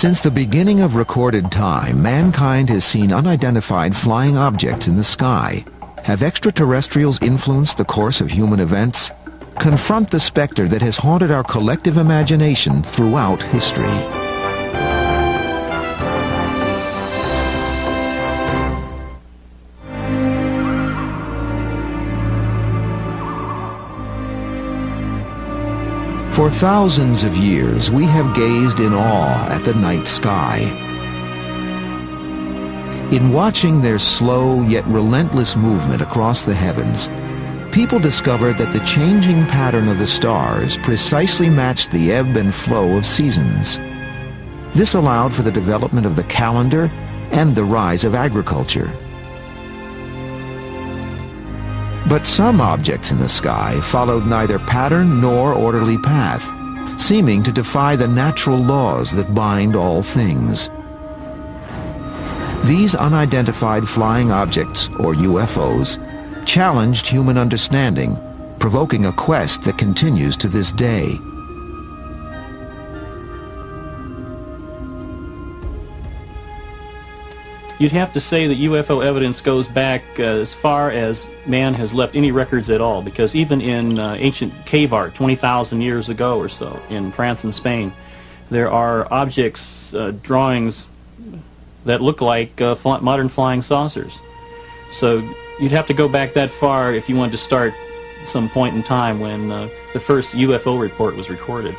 Since the beginning of recorded time, mankind has seen unidentified flying objects in the sky. Have extraterrestrials influenced the course of human events? Confront the specter that has haunted our collective imagination throughout history. For thousands of years, we have gazed in awe at the night sky. In watching their slow yet relentless movement across the heavens, people discovered that the changing pattern of the stars precisely matched the ebb and flow of seasons. This allowed for the development of the calendar and the rise of agriculture. But some objects in the sky followed neither pattern nor orderly path, seeming to defy the natural laws that bind all things. These unidentified flying objects, or UFOs, challenged human understanding, provoking a quest that continues to this day. You'd have to say that UFO evidence goes back as far as man has left any records at all, because even in ancient cave art 20,000 years ago or so in France and Spain, there are objects, drawings that look like modern flying saucers. So you'd have to go back that far if you wanted to start some point in time when the first UFO report was recorded.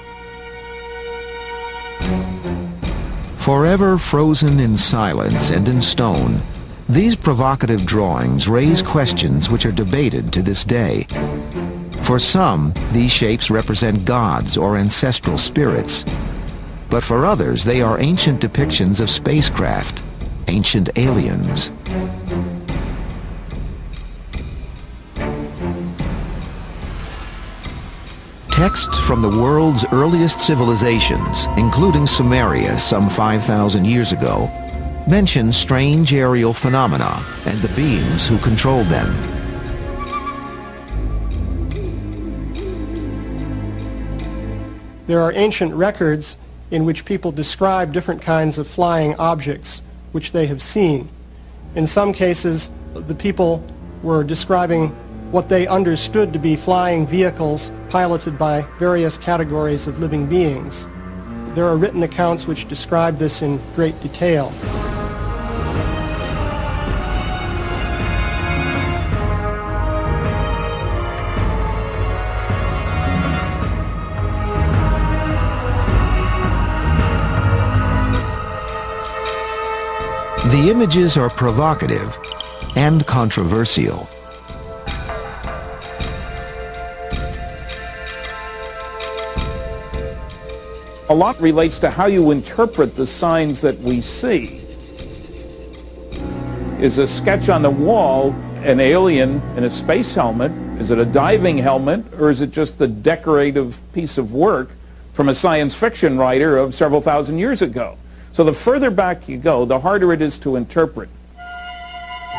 Forever frozen in silence and in stone, these provocative drawings raise questions which are debated to this day. For some, these shapes represent gods or ancestral spirits. But for others, they are ancient depictions of spacecraft, ancient aliens. Texts from the world's earliest civilizations, including Sumeria some 5,000 years ago, mention strange aerial phenomena and the beings who controlled them. There are ancient records in which people describe different kinds of flying objects which they have seen. In some cases, the people were describing what they understood to be flying vehicles piloted by various categories of living beings. There are written accounts which describe this in great detail. The images are provocative and controversial. A lot relates to how you interpret the signs that we see. Is a sketch on the wall an alien in a space helmet? Is it a diving helmet? Or is it just a decorative piece of work from a science fiction writer of several thousand years ago? So the further back you go, the harder it is to interpret.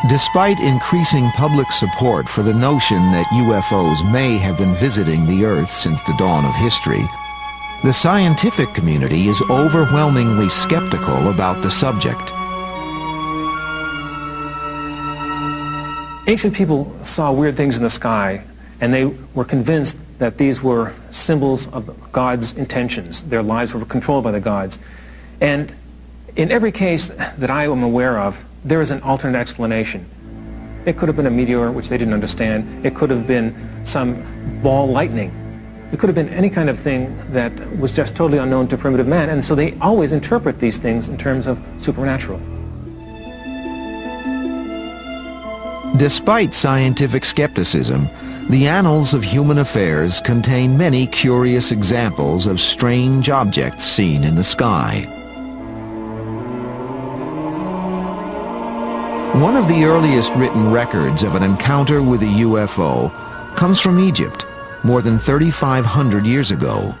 Despite increasing public support for the notion that UFOs may have been visiting the Earth since the dawn of history, the scientific community is overwhelmingly skeptical about the subject. Ancient people saw weird things in the sky, and they were convinced that these were symbols of God's intentions. Their lives were controlled by the gods. And in every case that I am aware of, there is an alternate explanation. It could have been a meteor, which they didn't understand. It could have been some ball lightning. It could have been any kind of thing that was just totally unknown to primitive man, and so they always interpret these things in terms of supernatural. Despite scientific skepticism, the annals of human affairs contain many curious examples of strange objects seen in the sky. One of the earliest written records of an encounter with a UFO comes from Egypt, more than 3,500 years ago.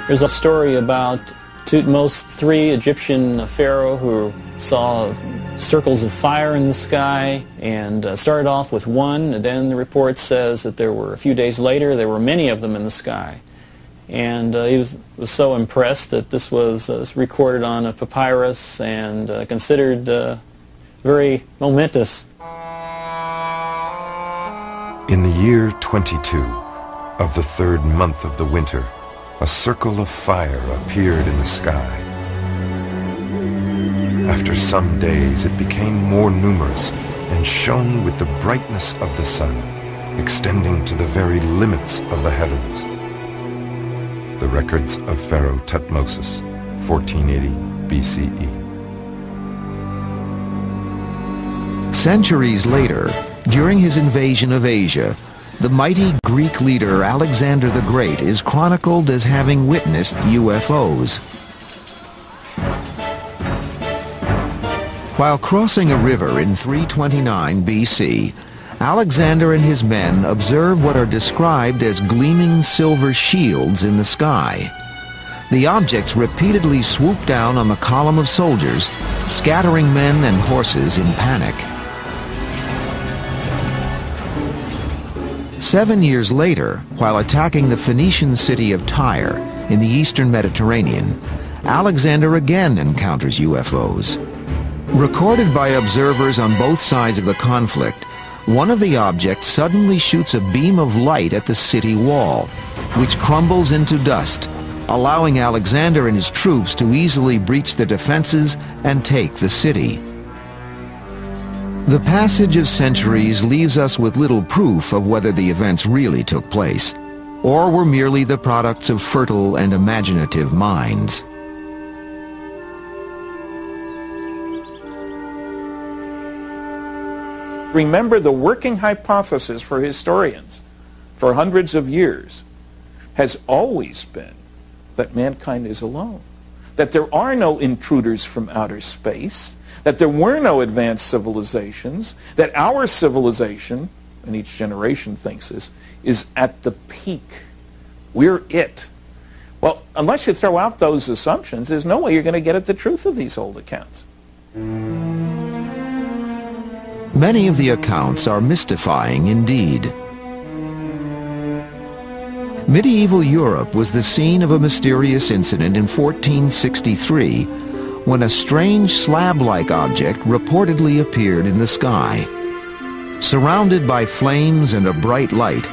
There's a story about Thutmose III, Egyptian pharaoh, who saw circles of fire in the sky and started off with one, and then the report says that there were, a few days later, there were many of them in the sky. And he was so impressed that this was recorded on a papyrus and considered very momentous. In the year 22 of the third month of the winter, a circle of fire appeared in the sky. After some days, it became more numerous and shone with the brightness of the sun, extending to the very limits of the heavens. The records of Pharaoh Thutmose, 1480 BCE. Centuries later, during his invasion of Asia, the mighty Greek leader Alexander the Great is chronicled as having witnessed UFOs. While crossing a river in 329 BC, Alexander and his men observe what are described as gleaming silver shields in the sky. The objects repeatedly swoop down on the column of soldiers, scattering men and horses in panic. 7 years later, while attacking the Phoenician city of Tyre in the eastern Mediterranean, Alexander again encounters UFOs. Recorded by observers on both sides of the conflict, one of the objects suddenly shoots a beam of light at the city wall, which crumbles into dust, allowing Alexander and his troops to easily breach the defenses and take the city. The passage of centuries leaves us with little proof of whether the events really took place, or were merely the products of fertile and imaginative minds. Remember, the working hypothesis for historians for hundreds of years has always been that mankind is alone, that there are no intruders from outer space, that there were no advanced civilizations, that our civilization, and each generation thinks this, is at the peak. We're it. Well, unless you throw out those assumptions, there's no way you're going to get at the truth of these old accounts. Many of the accounts are mystifying indeed. Medieval Europe was the scene of a mysterious incident in 1463 when a strange slab-like object reportedly appeared in the sky. Surrounded by flames and a bright light,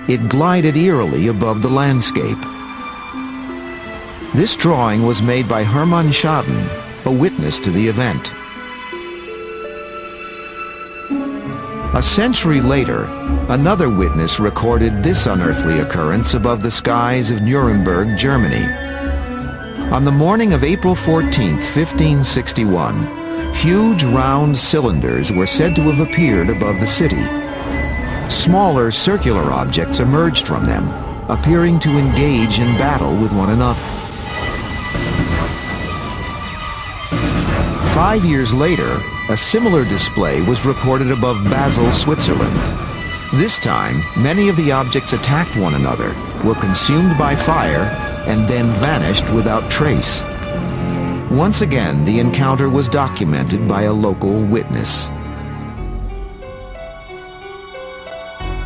it glided eerily above the landscape. This drawing was made by Hermann Schaden, a witness to the event. A century later, another witness recorded this unearthly occurrence above the skies of Nuremberg, Germany. On the morning of April 14, 1561, huge round cylinders were said to have appeared above the city. Smaller circular objects emerged from them, appearing to engage in battle with one another. 5 years later, a similar display was reported above Basel, Switzerland. This time, many of the objects attacked one another, were consumed by fire, and then vanished without trace. Once again, the encounter was documented by a local witness.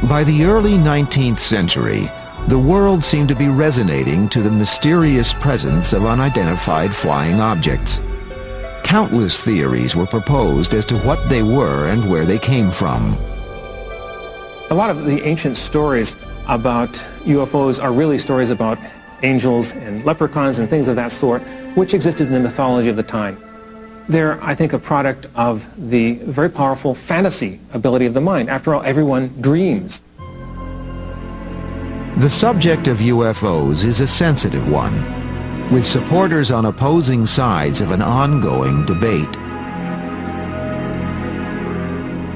By the early 19th century, the world seemed to be resonating to the mysterious presence of unidentified flying objects. Countless theories were proposed as to what they were and where they came from. A lot of the ancient stories about UFOs are really stories about angels and leprechauns and things of that sort, which existed in the mythology of the time. They're, I think, a product of the very powerful fantasy ability of the mind. After all, everyone dreams. The subject of UFOs is a sensitive one, with supporters on opposing sides of an ongoing debate.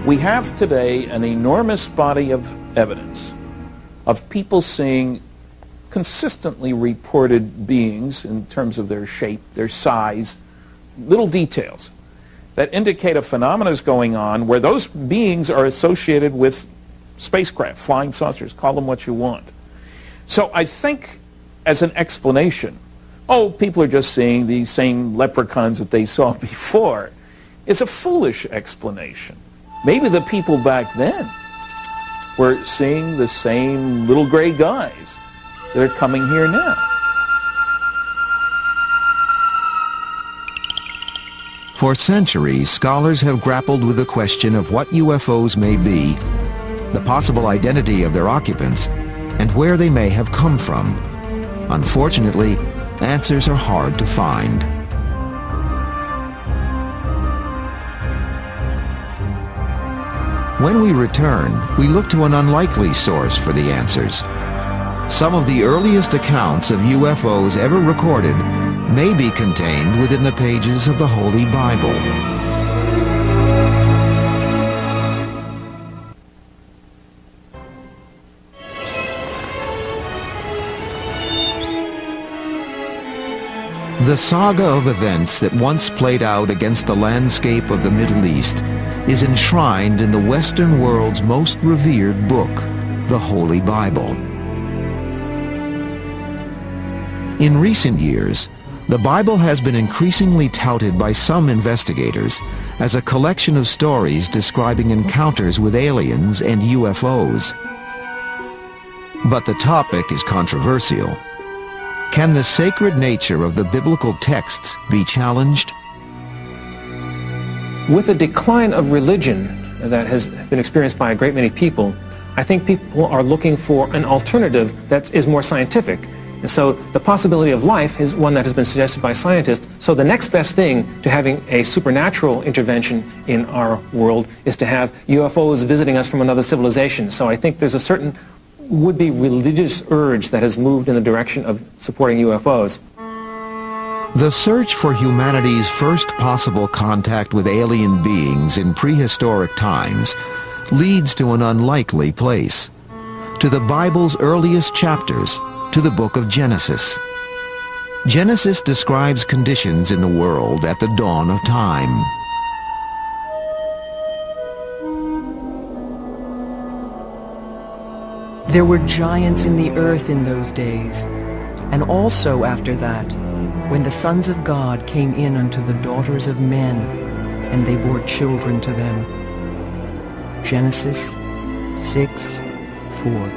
We have today an enormous body of evidence of people seeing consistently reported beings in terms of their shape, their size, little details that indicate a phenomenon is going on where those beings are associated with spacecraft, flying saucers, call them what you want. So I think as an explanation, oh, people are just seeing these same leprechauns that they saw before, is a foolish explanation. Maybe the people back then were seeing the same little gray guys that are coming here now. For centuries, scholars have grappled with the question of what UFOs may be, the possible identity of their occupants, and where they may have come from. Unfortunately, answers are hard to find. When we return, we look to an unlikely source for the answers. Some of the earliest accounts of UFOs ever recorded may be contained within the pages of the Holy Bible. The saga of events that once played out against the landscape of the Middle East is enshrined in the Western world's most revered book, the Holy Bible. In recent years, the Bible has been increasingly touted by some investigators as a collection of stories describing encounters with aliens and UFOs. But the topic is controversial. Can the sacred nature of the biblical texts be challenged? With the decline of religion that has been experienced by a great many people, I think people are looking for an alternative that is more scientific. And so the possibility of life is one that has been suggested by scientists. So the next best thing to having a supernatural intervention in our world is to have UFOs visiting us from another civilization. So I think there's a certain would-be religious urge that has moved in the direction of supporting UFOs. The search for humanity's first possible contact with alien beings in prehistoric times leads to an unlikely place, to the Bible's earliest chapters, to the book of Genesis. Genesis describes conditions in the world at the dawn of time. There were giants in the earth in those days, and also after that, when the sons of God came in unto the daughters of men, and they bore children to them. Genesis 6:4.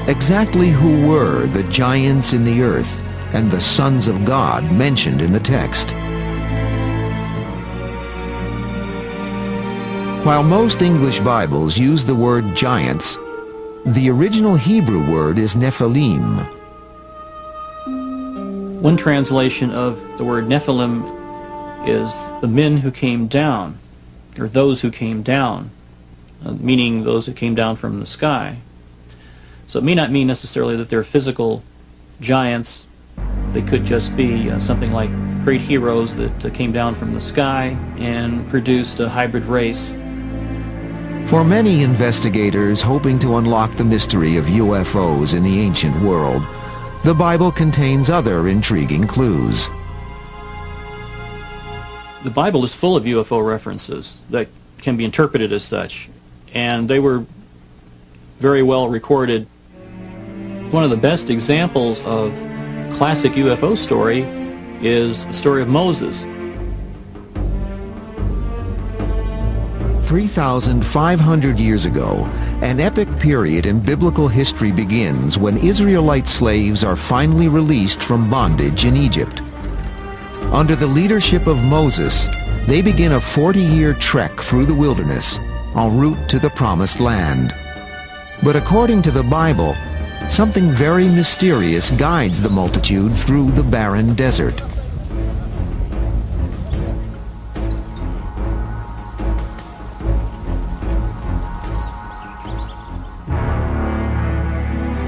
Exactly who were the giants in the earth and the sons of God mentioned in the text? While most English Bibles use the word giants, the original Hebrew word is Nephilim. One translation of the word Nephilim is the men who came down, or those who came down, meaning those who came down from the sky. So it may not mean necessarily that they're physical giants. They could just be something like great heroes that came down from the sky and produced a hybrid race. For many investigators hoping to unlock the mystery of UFOs in the ancient world, the Bible contains other intriguing clues. The Bible is full of UFO references that can be interpreted as such, and they were very well recorded. One of the best examples of classic UFO story is the story of Moses. 3,500 years ago, an epic period in biblical history begins when Israelite slaves are finally released from bondage in Egypt. Under the leadership of Moses, they begin a 40-year trek through the wilderness, en route to the Promised Land. But according to the Bible, something very mysterious guides the multitude through the barren desert.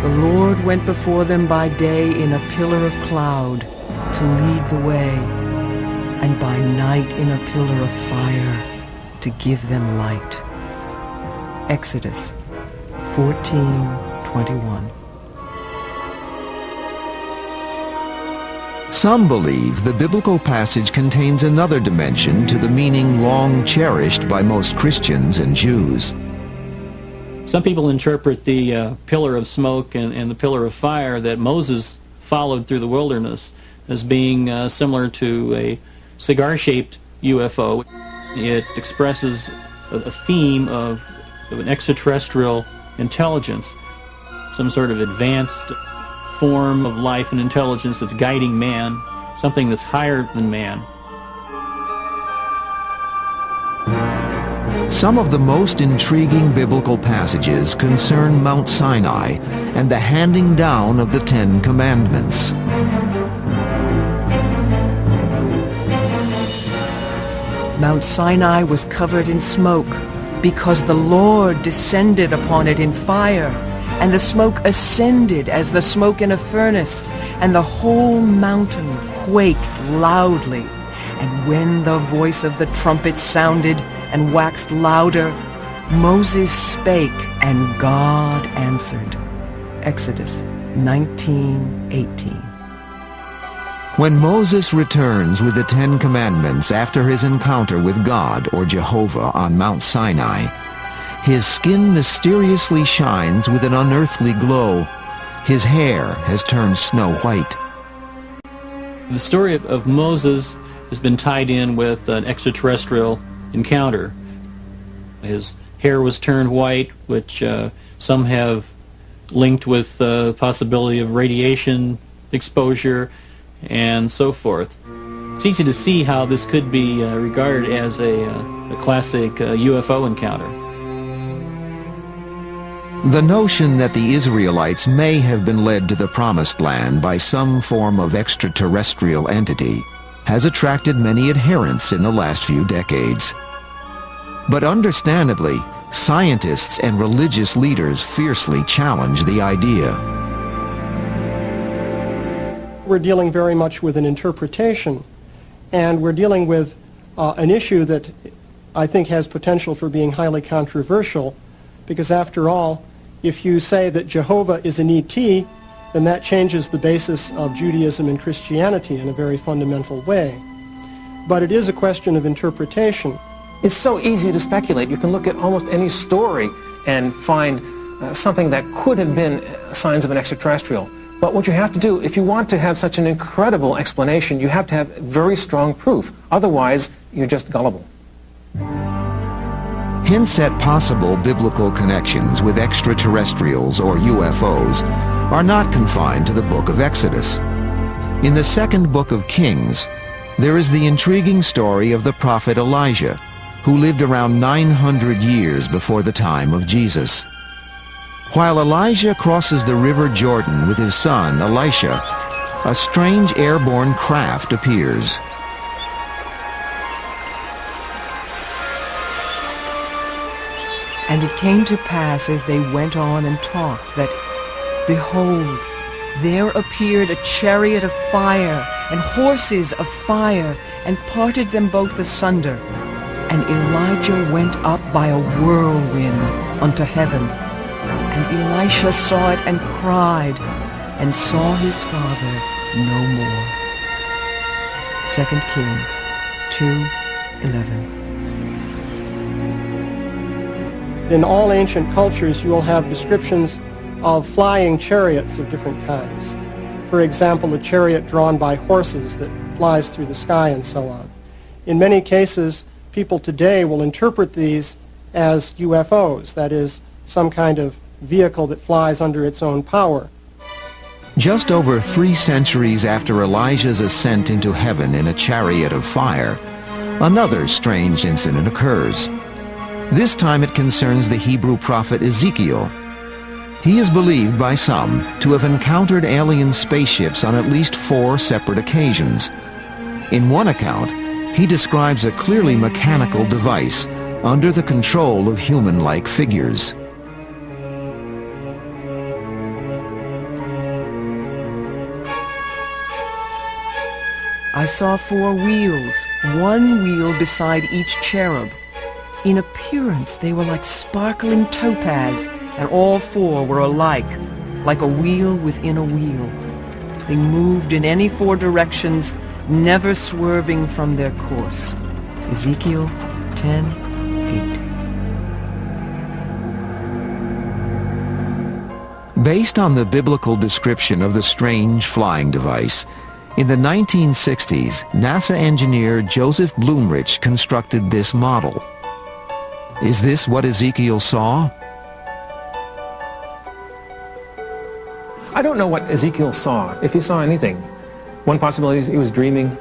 The Lord went before them by day in a pillar of cloud to lead the way, and by night in a pillar of fire to give them light. Exodus 14:21. Some believe the biblical passage contains another dimension to the meaning long cherished by most Christians and Jews. Some people interpret the pillar of smoke and the pillar of fire that Moses followed through the wilderness as being similar to a cigar-shaped UFO. It expresses a theme of an extraterrestrial intelligence. some sort of advanced form of life and intelligence that's guiding man, something that's higher than man. Some of the most intriguing biblical passages concern Mount Sinai and the handing down of the Ten Commandments. Mount Sinai was covered in smoke because the Lord descended upon it in fire, and the smoke ascended as the smoke in a furnace, and the whole mountain quaked loudly. And when the voice of the trumpet sounded and waxed louder, Moses spake, and God answered. Exodus 19:18. When Moses returns with the Ten Commandments after his encounter with God or Jehovah on Mount Sinai, his skin mysteriously shines with an unearthly glow. His hair has turned snow white. The story of Moses has been tied in with an extraterrestrial encounter. His hair was turned white, which some have linked with the possibility of radiation exposure and so forth. It's easy to see how this could be regarded as a classic UFO encounter. The notion that the Israelites may have been led to the Promised Land by some form of extraterrestrial entity has attracted many adherents in the last few decades. But understandably, scientists and religious leaders fiercely challenge the idea. We're dealing very much with an interpretation, and we're dealing with an issue that I think has potential for being highly controversial, because after all, if you say that Jehovah is an ET, then that changes the basis of Judaism and Christianity in a very fundamental way. But it is a question of interpretation. It's so easy to speculate. You can look at almost any story and find something that could have been signs of an extraterrestrial. But what you have to do, if you want to have such an incredible explanation, you have to have very strong proof. Otherwise, you're just gullible. Hints at possible biblical connections with extraterrestrials or UFOs are not confined to the book of Exodus. In the second book of Kings, there is the intriguing story of the prophet Elijah, who lived around 900 years before the time of Jesus. While Elijah crosses the river Jordan with his son Elisha, a strange airborne craft appears. And it came to pass as they went on and talked that, behold, there appeared a chariot of fire and horses of fire, and parted them both asunder. And Elijah went up by a whirlwind unto heaven. And Elisha saw it and cried, and saw his father no more. 2 Kings 2:11. In all ancient cultures, you will have descriptions of flying chariots of different kinds. For example, a chariot drawn by horses that flies through the sky and so on. In many cases, people today will interpret these as UFOs, that is, some kind of vehicle that flies under its own power. Just over 3 centuries after Elijah's ascent into heaven in a chariot of fire, another strange incident occurs. This time it concerns the Hebrew prophet Ezekiel. He is believed by some to have encountered alien spaceships on at least 4 separate occasions. In one account, he describes a clearly mechanical device under the control of human-like figures. I saw 4 wheels, one wheel beside each cherub. In appearance, they were like sparkling topaz, and all 4 were alike, like a wheel within a wheel. They moved in any 4 directions, never swerving from their course. Ezekiel 10:8. Based on the biblical description of the strange flying device, in the 1960s, NASA engineer Joseph Blumrich constructed this model. Is this what Ezekiel saw? I don't know what Ezekiel saw, if he saw anything. One possibility is he was dreaming.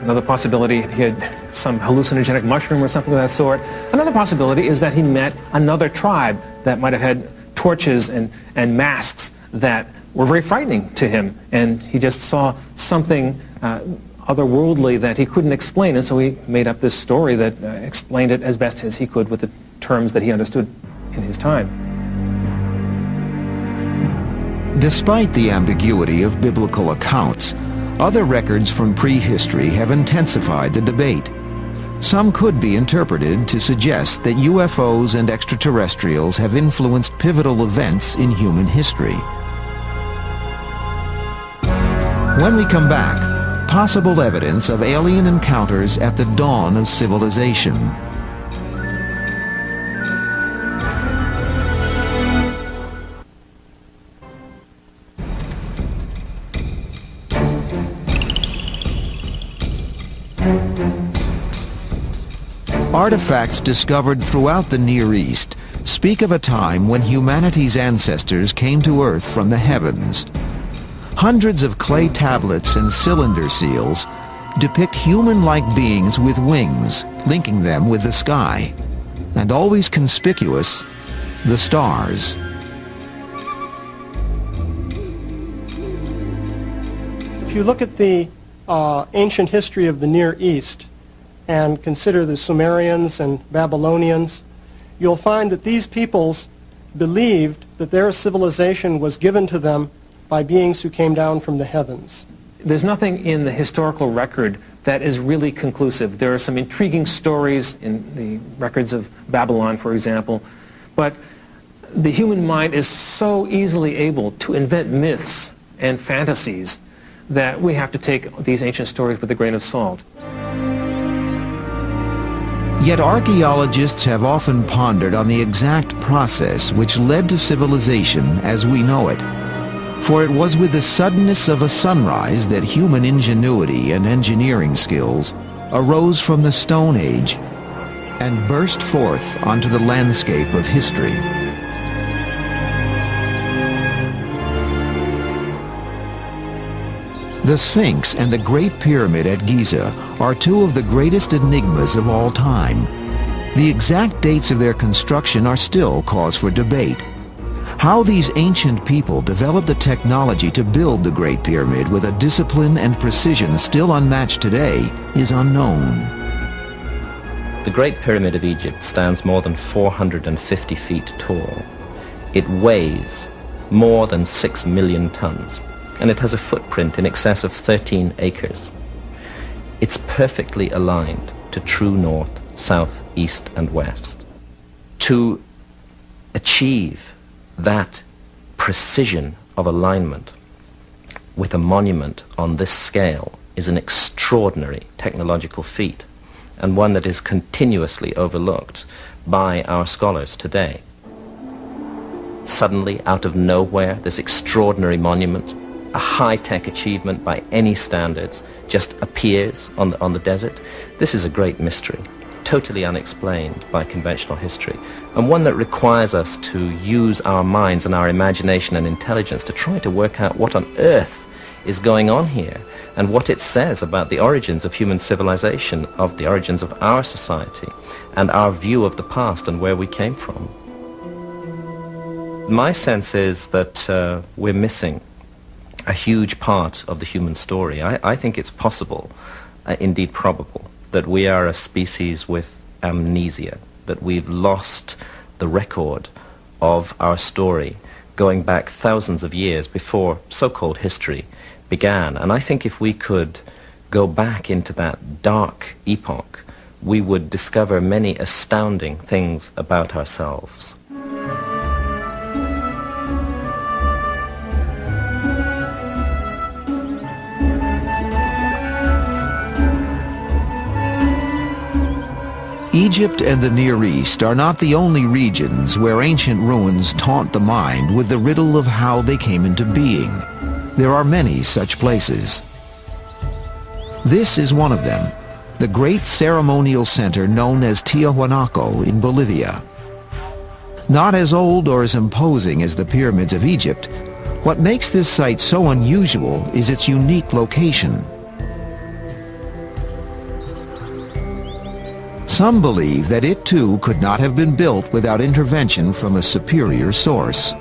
Another possibility, he had some hallucinogenic mushroom or something of that sort. Another possibility is that he met another tribe that might have had torches and masks that were very frightening to him, and he just saw something otherworldly that he couldn't explain, and so he made up this story that explained it as best as he could with the terms that he understood in his time. Despite the ambiguity of biblical accounts, other records from prehistory have intensified the debate. Some could be interpreted to suggest that UFOs and extraterrestrials have influenced pivotal events in human history. When we come back, possible evidence of alien encounters at the dawn of civilization. Artifacts discovered throughout the Near East speak of a time when humanity's ancestors came to Earth from the heavens. Hundreds of clay tablets and cylinder seals depict human-like beings with wings, linking them with the sky, and always conspicuous, the stars. If you look at the ancient history of the Near East and consider the Sumerians and Babylonians, you'll find that these peoples believed that their civilization was given to them by beings who came down from the heavens. There's nothing in the historical record that is really conclusive. There are some intriguing stories in the records of Babylon, for example, but the human mind is so easily able to invent myths and fantasies that we have to take these ancient stories with a grain of salt. Yet archaeologists have often pondered on the exact process which led to civilization as we know it. For it was with the suddenness of a sunrise that human ingenuity and engineering skills arose from the Stone Age and burst forth onto the landscape of history. The Sphinx and the Great Pyramid at Giza are two of the greatest enigmas of all time. The exact dates of their construction are still cause for debate. How these ancient people developed the technology to build the Great Pyramid with a discipline and precision still unmatched today is unknown. The Great Pyramid of Egypt stands more than 450 feet tall. It weighs more than 6 million tons, and it has a footprint in excess of 13 acres. It's perfectly aligned to true north, south, east, and west. To achieve that precision of alignment with a monument on this scale is an extraordinary technological feat, and one that is continuously overlooked by our scholars today. Suddenly, out of nowhere, this extraordinary monument, a high-tech achievement by any standards, just appears on the desert. This is a great mystery, totally unexplained by conventional history, and one that requires us to use our minds and our imagination and intelligence to try to work out what on earth is going on here and what it says about the origins of human civilization, of the origins of our society, and our view of the past and where we came from. My sense is that we're missing a huge part of the human story. I think it's possible, indeed probable, that we are a species with amnesia, that we've lost the record of our story going back thousands of years before so-called history began. And I think if we could go back into that dark epoch, we would discover many astounding things about ourselves. Egypt and the Near East are not the only regions where ancient ruins taunt the mind with the riddle of how they came into being. There are many such places. This is one of them, the great ceremonial center known as Tiahuanaco in Bolivia. Not as old or as imposing as the pyramids of Egypt, What makes this site so unusual is its unique location. Some believe that it too could not have been built without intervention from a superior source.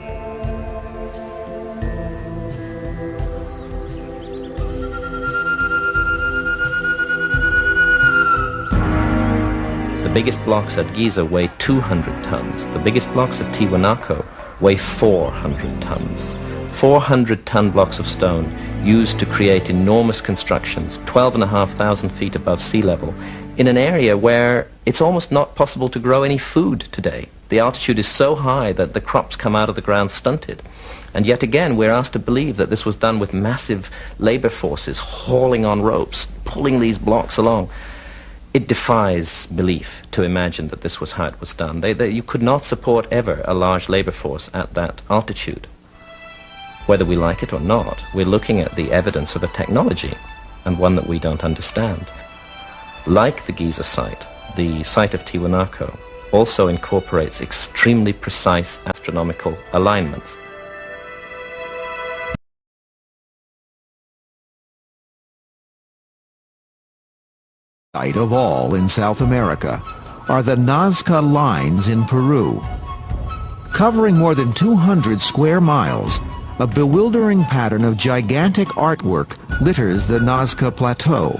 The biggest blocks at Giza weigh 200 tons. The biggest blocks at Tiwanaku weigh 400 tons. 400-ton blocks of stone used to create enormous constructions, 12,500 feet above sea level, in an area where it's almost not possible to grow any food today. The altitude is so high that the crops come out of the ground stunted. And yet again, we're asked to believe that this was done with massive labor forces hauling on ropes, pulling these blocks along. It defies belief to imagine that this was how it was done. You could not support ever a large labor force at that altitude. Whether we like it or not, we're looking at the evidence of a technology, and one that we don't understand. Like the Giza site, the site of Tiwanaku also incorporates extremely precise astronomical alignments. Site of all in South America are the Nazca Lines in Peru. Covering more than 200 square miles, a bewildering pattern of gigantic artwork litters the Nazca Plateau.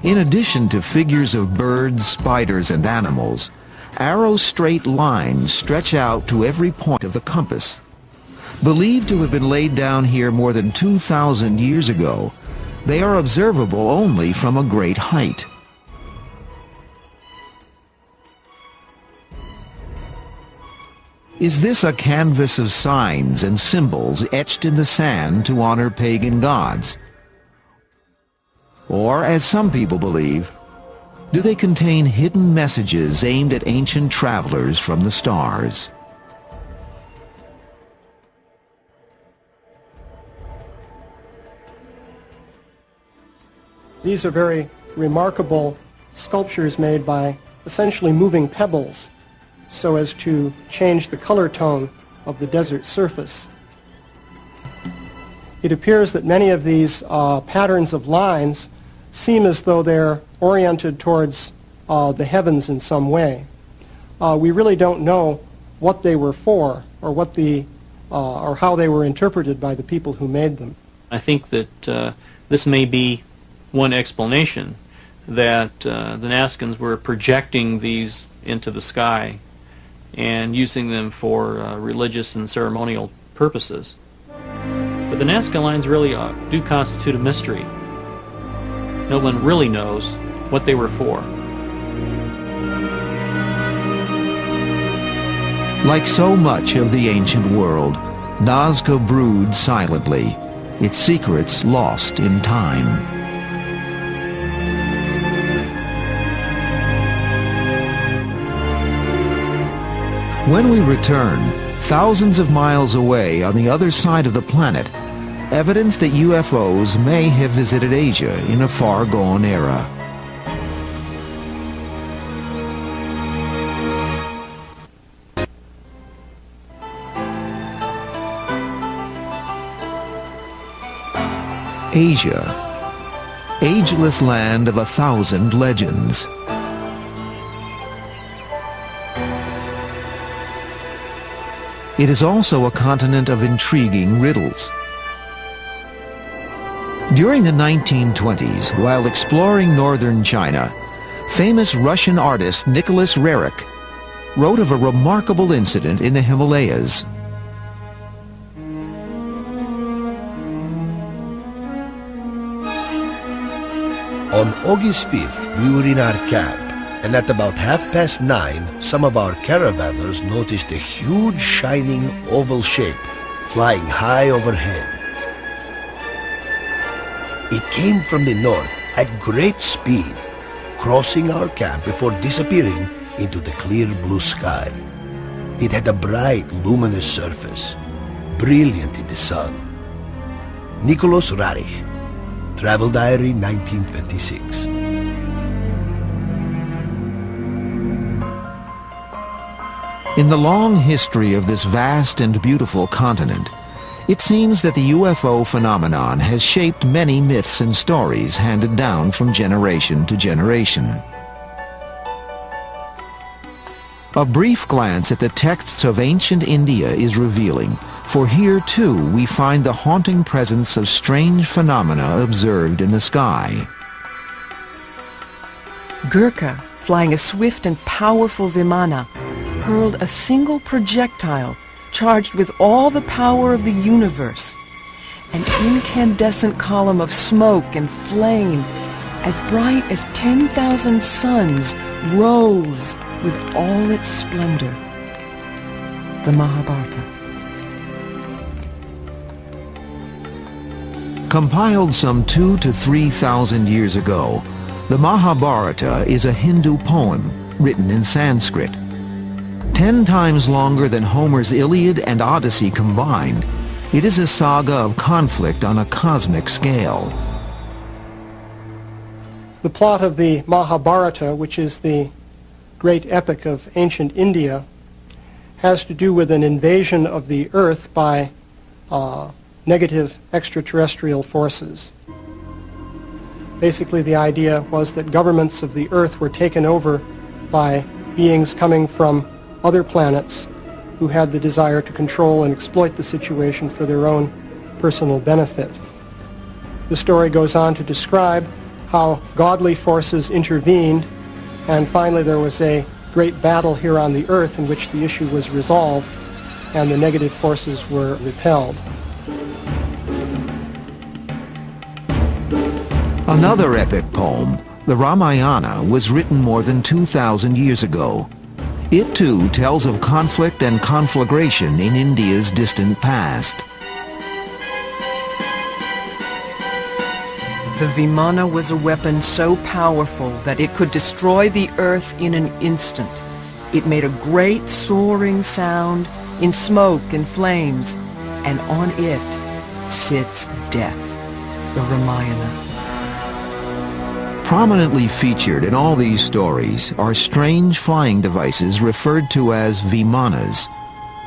In addition to figures of birds, spiders, and animals, arrow-straight lines stretch out to every point of the compass. Believed to have been laid down here more than 2,000 years ago, they are observable only from a great height. Is this a canvas of signs and symbols etched in the sand to honor pagan gods? Or, as some people believe, do they contain hidden messages aimed at ancient travelers from the stars? These are very remarkable sculptures made by essentially moving pebbles so as to change the color tone of the desert surface. It appears that many of these patterns of lines seem as though they're oriented towards the heavens in some way. We really don't know what they were for or or how they were interpreted by the people who made them. I think that this may be one explanation, that the Nazcans were projecting these into the sky and using them for religious and ceremonial purposes. But the Nazca lines really do constitute a mystery. No one really knows what they were for. Like so much of the ancient world, Nazca broods silently, its secrets lost in time. When we return, thousands of miles away on the other side of the planet, evidence that UFOs may have visited Asia in a far-gone era. Asia, ageless land of 1,000 legends. It is also a continent of intriguing riddles. During the 1920s, while exploring northern China, famous Russian artist Nicholas Roerich wrote of a remarkable incident in the Himalayas. On August 5th, we were in our camp, and at about 9:30, some of our caravanners noticed a huge shining oval shape flying high overhead. It came from the north at great speed, crossing our camp before disappearing into the clear blue sky. It had a bright, luminous surface, brilliant in the sun. Nicholas Roerich, Travel Diary, 1926. In the long history of this vast and beautiful continent, it seems that the UFO phenomenon has shaped many myths and stories handed down from generation to generation. A brief glance at the texts of ancient India is revealing, for here too we find the haunting presence of strange phenomena observed in the sky. Gurkha, flying a swift and powerful Vimana, hurled a single projectile charged with all the power of the universe. An incandescent column of smoke and flame, as bright as 10,000 suns, rose with all its splendor. The Mahabharata. Compiled some 2,000 to 3,000 years ago, the Mahabharata is a Hindu poem written in Sanskrit. 10 times longer than Homer's Iliad and Odyssey combined, it is a saga of conflict on a cosmic scale. The plot of the Mahabharata, which is the great epic of ancient India, has to do with an invasion of the Earth by negative extraterrestrial forces. Basically, the idea was that governments of the Earth were taken over by beings coming from other planets who had the desire to control and exploit the situation for their own personal benefit. The story goes on to describe how godly forces intervened, and finally there was a great battle here on the Earth in which the issue was resolved and the negative forces were repelled. Another epic poem, the Ramayana, was written more than 2,000 years ago. It too tells of conflict and conflagration in India's distant past. The Vimana was a weapon so powerful that it could destroy the earth in an instant. It made a great soaring sound in smoke and flames, and on it sits death, the Ramayana. Prominently featured in all these stories are strange flying devices referred to as Vimanas.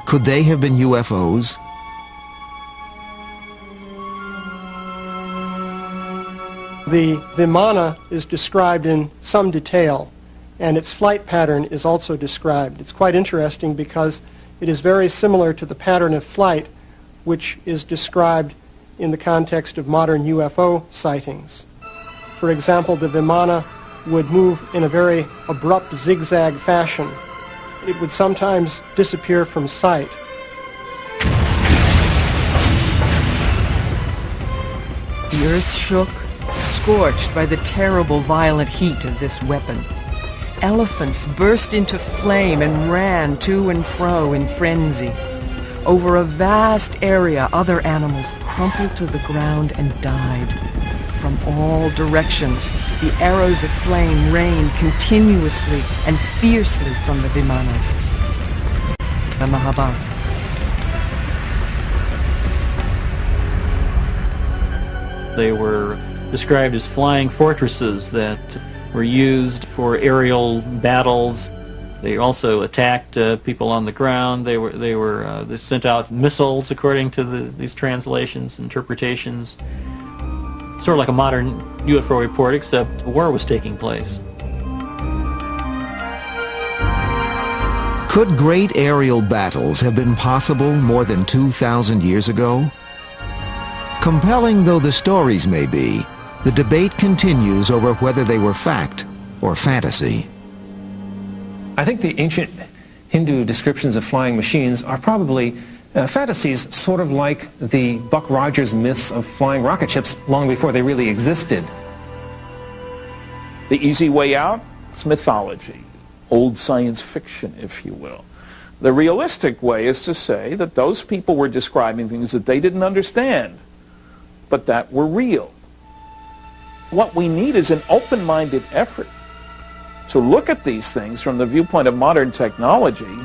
Could they have been UFOs? The Vimana is described in some detail, and its flight pattern is also described. It's quite interesting because it is very similar to the pattern of flight which is described in the context of modern UFO sightings. For example, the Vimana would move in a very abrupt zigzag fashion. It would sometimes disappear from sight. The earth shook, scorched by the terrible violent heat of this weapon. Elephants burst into flame and ran to and fro in frenzy. Over a vast area, other animals crumpled to the ground and died. From all directions, the arrows of flame rained continuously and fiercely from the Vimanas. The Mahabharata. They were described as flying fortresses that were used for aerial battles. They also attacked people on the ground. They sent out missiles, according to these translations, interpretations. Sort of like a modern UFO report, except a war was taking place. Could great aerial battles have been possible more than 2,000 years ago? Compelling though the stories may be, the debate continues over whether they were fact or fantasy. I think the ancient Hindu descriptions of flying machines are probably fantasies, sort of like the Buck Rogers myths of flying rocket ships long before they really existed. The easy way out is mythology, old science fiction, if you will. The realistic way is to say that those people were describing things that they didn't understand, but that were real. What we need is an open-minded effort to look at these things from the viewpoint of modern technology,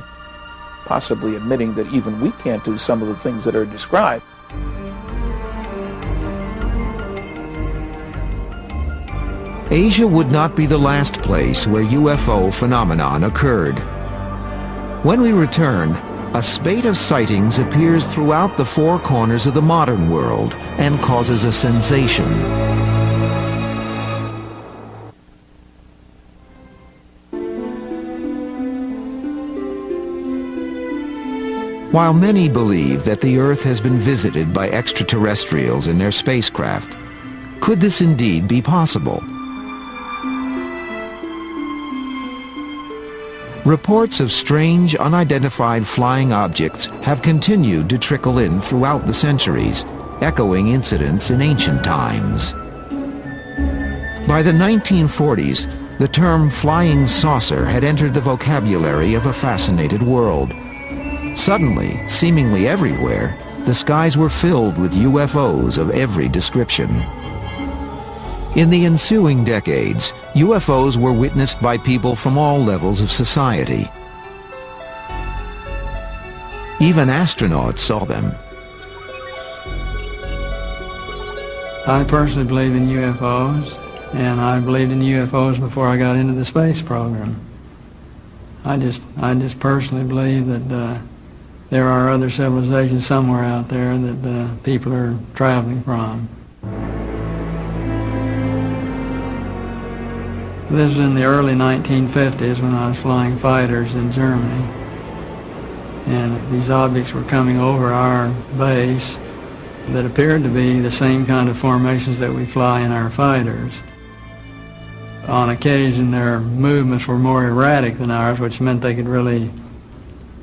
possibly admitting that even we can't do some of the things that are described. Asia would not be the last place where UFO phenomenon occurred. When we return, a spate of sightings appears throughout the four corners of the modern world and causes a sensation. While many believe that the Earth has been visited by extraterrestrials in their spacecraft, could this indeed be possible? Reports of strange, unidentified flying objects have continued to trickle in throughout the centuries, echoing incidents in ancient times. By the 1940s, the term flying saucer had entered the vocabulary of a fascinated world. Suddenly, seemingly everywhere, the skies were filled with UFOs of every description. In the ensuing decades, UFOs were witnessed by people from all levels of society. Even astronauts saw them. I personally believe in UFOs, and I believed in UFOs before I got into the space program. I just personally believe that there are other civilizations somewhere out there that people are traveling from. This was in the early 1950s when I was flying fighters in Germany. And these objects were coming over our base that appeared to be the same kind of formations that we fly in our fighters. On occasion, their movements were more erratic than ours, which meant they could really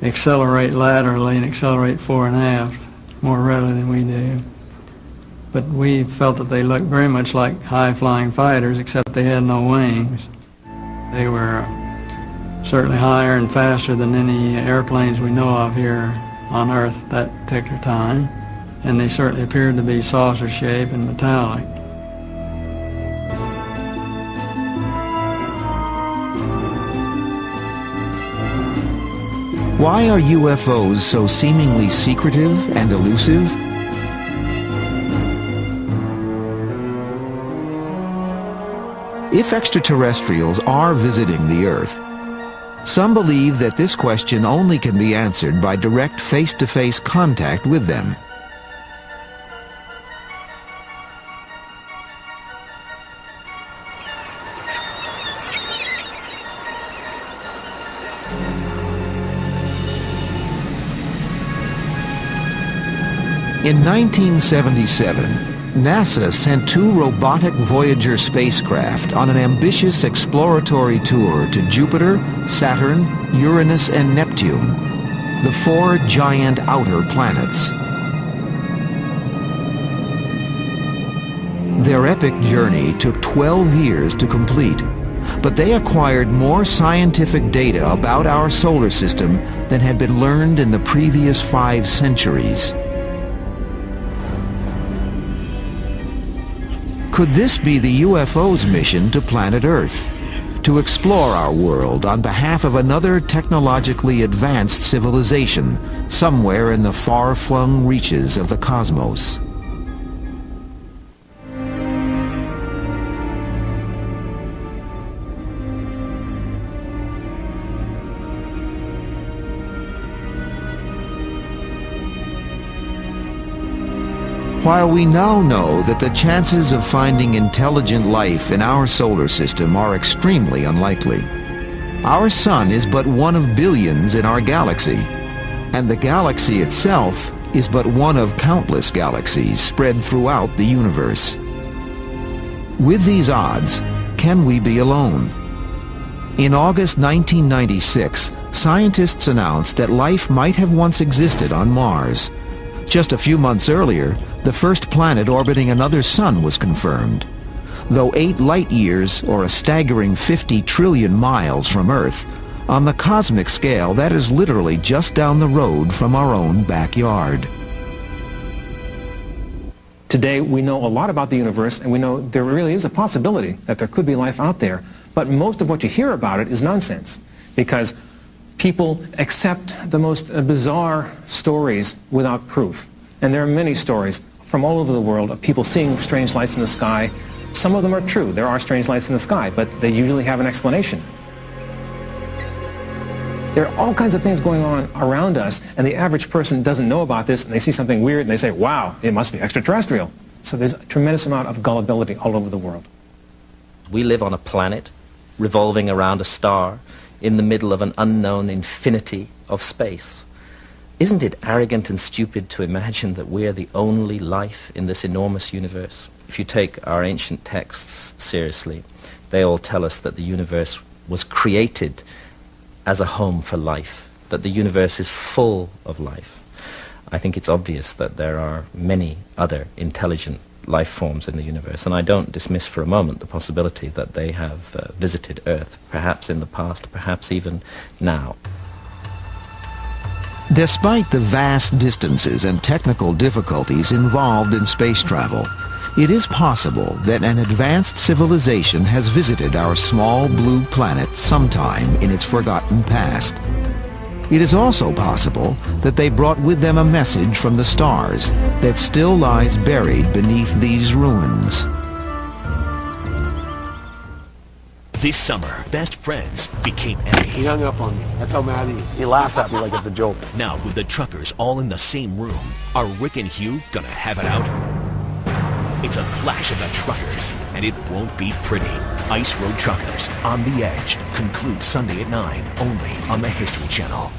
accelerate laterally and accelerate fore and aft more readily than we do. But we felt that they looked very much like high-flying fighters, except they had no wings. They were certainly higher and faster than any airplanes we know of here on Earth at that particular time, and they certainly appeared to be saucer-shaped and metallic. Why are UFOs so seemingly secretive and elusive? If extraterrestrials are visiting the Earth, some believe that this question only can be answered by direct face-to-face contact with them. In 1977, NASA sent two robotic Voyager spacecraft on an ambitious exploratory tour to Jupiter, Saturn, Uranus, and Neptune, the four giant outer planets. Their epic journey took 12 years to complete, but they acquired more scientific data about our solar system than had been learned in the previous 5 centuries. Could this be the UFO's mission to planet Earth? To explore our world on behalf of another technologically advanced civilization somewhere in the far-flung reaches of the cosmos? While we now know that the chances of finding intelligent life in our solar system are extremely unlikely, our sun is but one of billions in our galaxy, and the galaxy itself is but one of countless galaxies spread throughout the universe. With these odds, can we be alone? In August 1996, scientists announced that life might have once existed on Mars. Just a few months earlier, the first planet orbiting another sun was confirmed. Though 8 light-years, or a staggering 50 trillion miles from Earth, on the cosmic scale, that is literally just down the road from our own backyard. Today, we know a lot about the universe, and we know there really is a possibility that there could be life out there. But most of what you hear about it is nonsense, because people accept the most bizarre stories without proof. And there are many stories from all over the world of people seeing strange lights in the sky. Some of them are true. There are strange lights in the sky, but they usually have an explanation. There are all kinds of things going on around us, and the average person doesn't know about this, and they see something weird, and they say, wow, it must be extraterrestrial. So there's a tremendous amount of gullibility all over the world. We live on a planet revolving around a star in the middle of an unknown infinity of space. Isn't it arrogant and stupid to imagine that we're the only life in this enormous universe? If you take our ancient texts seriously, they all tell us that the universe was created as a home for life, that the universe is full of life. I think it's obvious that there are many other intelligent life forms in the universe, and I don't dismiss for a moment the possibility that they have visited Earth, perhaps in the past, perhaps even now. Despite the vast distances and technical difficulties involved in space travel, it is possible that an advanced civilization has visited our small blue planet sometime in its forgotten past. It is also possible that they brought with them a message from the stars that still lies buried beneath these ruins. This summer, best friends became enemies. He hung up on me. That's how mad he is. He laughed at me like it's a joke. Now, with the truckers all in the same room, are Rick and Hugh gonna have it out? It's a clash of the truckers, and it won't be pretty. Ice Road Truckers, On the Edge, concludes Sunday at 9, only on the History Channel.